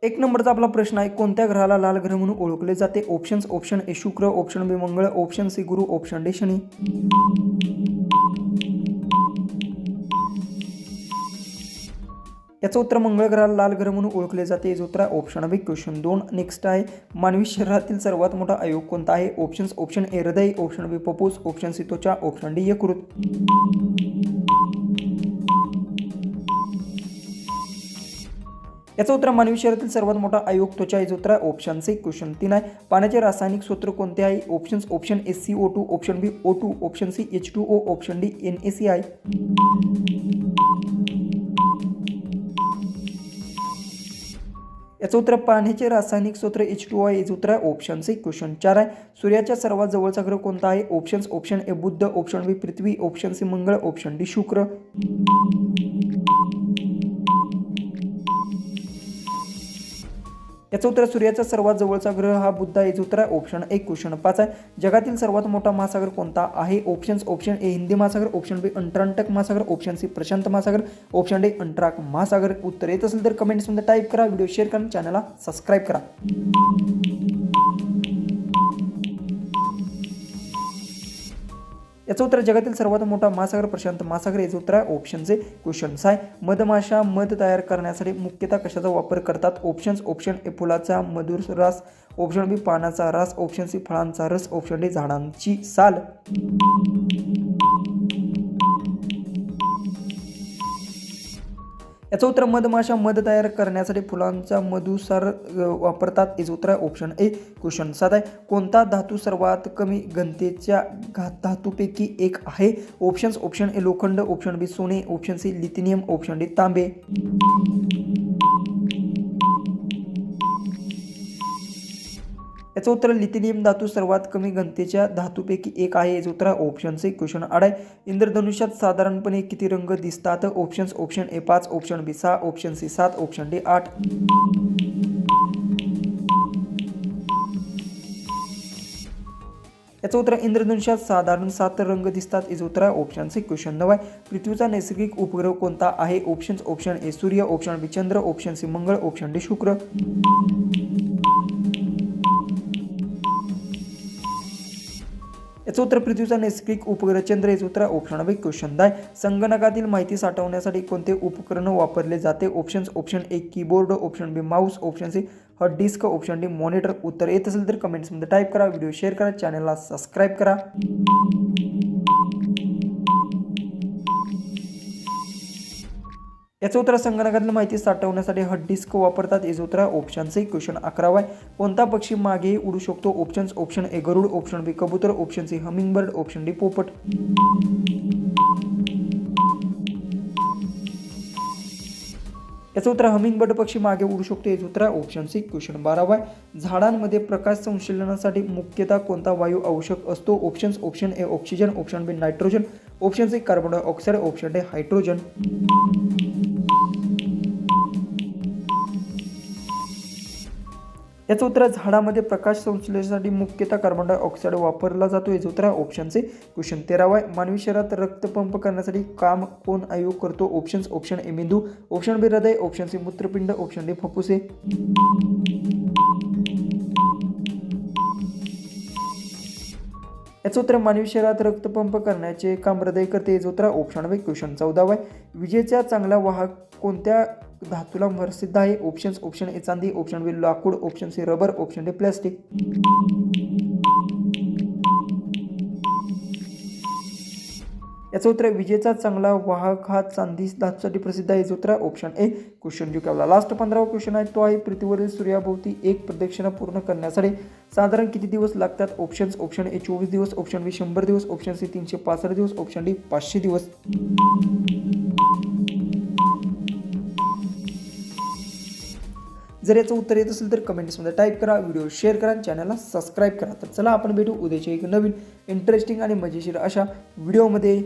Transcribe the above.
एक नंबरचा आपला प्रश्न आहे, कोणत्या ग्रहाला लाल ग्रह म्हणून ओळखले जाते? ऑप्शन्स: ऑप्शन ए शुक्र, ऑप्शन बी मंगळ, ऑप्शन सी गुरु, ऑप्शन डी शनी. याचं उत्तर मंगळ ग्रहाला लाल ग्रह म्हणून ओळखले जाते. याचं उत्तर ऑप्शन बी क्वेश्चन 2. नेक्स्ट आहे, मानवी शरीरातील सर्वात मोठा अवयव कोणता आहे? ऑप्शन्स: ऑप्शन ए हृदय, ऑप्शन बी फुफ्फुस, ऑप्शन सी त्वचा, ऑप्शन डी यकृत. याचं उत्तर मानवी शरीरातील सर्वात मोठा अवयव त्वचा. याचं उत्तर ऑप्शन सी क्वेश्चन 3 आहे. पाण्याचे रासायनिक सूत्र कोणते आहे? Options: option A CO2, option B O2, option C H2O, option D NaCl. याचं उत्तर पाण्याचे रासायनिक सूत्र H2O आहे. याचं उत्तर ऑप्शन सी क्वेश्चन 4 आहे. सूर्याच्या सर्वात जवळचा ग्रह कोणता आहे? ऑप्शन्स: ऑप्शन ए बुध, ऑप्शन बी पृथ्वी, ऑप्शन सी मंगळ, ऑप्शन डी शुक्र. याचं उत्तर सूर्याचा सर्वात जवळचा ग्रह हा बुध आहे. याचं उत्तर ऑप्शन ए क्वेश्चन 5 आहे. जगातील सर्वात मोठा महासागर कोणता आहे? ऑप्शन्स: ऑप्शन ए हिंदी महासागर, ऑप्शन बी अंटार्क्टिक महासागर, ऑप्शन सी प्रशांत महासागर, ऑप्शन डी अंटार्क महासागर. उत्तर येत असेल तर कमेंट्समध्ये टाईप करा, व्हिडिओ शेअर करा, चॅनलला सबस्क्राईब करा. याचं उत्तर जगातील सर्वात मोठा महासागर प्रशांत महासागर. याचं उत्तर आहे ऑप्शन सी क्वेश्चन 6. मधमाशा मध तयार करण्यासाठी मुख्यतः कशाचा वापर करतात? ऑप्शन्स: ऑप्शन ए फुलाचा मधुर रस, ऑप्शन बी पानाचा रस, ऑप्शन सी फळांचा रस, ऑप्शन डी झाडांची साल. याचं उत्तर मधमाशा मध तयार करण्यासाठी फुलांचा मधुसार वापरतात. याचं उत्तर आहे ऑप्शन ए क्वेश्चन 7 आहे. कोणता धातू सर्वात कमी घनतेच्या धातूपैकी एक आहे? ऑप्शन्स: ऑप्शन ए लोखंड, ऑप्शन बी सोने, option C lithium, option D तांबे. याचं उत्तर लिथियम धातू सर्वात कमी घनतेच्या धातूपैकी एक आहे. याचं उत्तर ऑप्शन सी क्वेश्चन 8 आहे. इंद्रधनुष्यात साधारणपणे किती रंग दिसतात? Options: option A 5, option B 6, option C 7, option D 8. याचं उत्तर इंद्रधनुष्यात साधारण 7 रंग दिसतात. याचं उत्तर ऑप्शन सी क्वेश्चन 9 आहे. पृथ्वीचा नैसर्गिक उपग्रह कोणता आहे? ऑप्शन्स: ऑप्शन ए सूर्य, ऑप्शन बी चंद्र, ऑप्शन सी मंगळ, ऑप्शन डी शुक्र. याचं उत्तर पृथ्वीचा नैसर्गिक उपग्रह चंद्र. याचं उत्तर ऑप्शन बी क्वेश्चन 10. संगणकातील माहिती साठवण्यासाठी कोणते उपकरण वापरले जाते? Options: option A keyboard, option B mouse, option C hard disk, option D monitor. उत्तर येत असेल तर कमेंट्समध्ये टाईप करा, व्हिडिओ शेअर करा, चॅनलला सबस्क्राईब करा. याचं उत्तर संगणकातील माहिती साठवण्यासाठी हार्ड डिस्क वापरतात. याचं उत्तर ऑप्शन सी क्वेश्चन 11 आहे. कोणता पक्षी मागेही उडू शकतो? ऑप्शन्स: ऑप्शन ए गरुड, ऑप्शन बी कबूतर, option C hummingbird, option D पोपट. याचं उत्तर हमिंगबर्ड पक्षी मागे उडू शकतो. याचं उत्तर ऑप्शन सी क्वेश्चन 12 आहे. झाडांमध्ये प्रकाश संश्लेषणासाठी मुख्यतः कोणता वायू आवश्यक असतो? Options: option A oxygen, option B nitrogen, option C carbon dioxide, option D hydrogen. याचं उत्तर झाडामध्ये प्रकाश संश्लेषणासाठी मुख्यतः कार्बन डायऑक्साईड वापरला जातो. याचं उत्तर ऑप्शन सी क्वेश्चन 13 आहे. मानवी शरीरात रक्त पंप करण्यासाठी काम कोण अवयव करतो? ऑप्शन्स: ऑप्शन ए मेंदू, ऑप्शन बी हृदय, ऑप्शन सी मूत्रपिंड, ऑप्शन डी फुफ्फुसे. याचं उत्तर मानवी शरीरात रक्तपंप करण्याचे काम हृदय करते. याचं उत्तर ऑप्शन बी क्वेश्चन 14 आहे. विजेचा चांगला वाहक कोणत्या धातूला प्रसिद्ध आहे? ऑप्शन्स: ऑप्शन ए चांदी, ऑप्शन बी लाकूड, option C rubber, option D plastic. याचं उत्तर विजेचा चांगला वाहक हा चांदी धातूसाठी प्रसिद्ध आहे. याचं उत्तर ऑप्शन ए क्वेश्चन जो आपला लास्ट 15वा क्वेश्चन आहे तो आहे, पृथ्वीवरील सूर्याभोवती एक प्रदक्षिणा पूर्ण करण्यासाठी साधारण किती दिवस लागतात? ऑप्शन्स: ऑप्शन ए 24 दिवस, ऑप्शन बी 100 दिवस, ऑप्शन सी 365 दिवस, ऑप्शन डी 500 दिवस. जर याचं उत्तर येत असेल तर कमेंट्समध्ये टाईप करा, व्हिडिओ शेअर करा, चॅनलला सबस्क्राईब करा. तर चला आपण भेटू उद्याच्या एक नवीन इंटरेस्टिंग आणि मजेशीर अशा व्हिडिओमध्ये.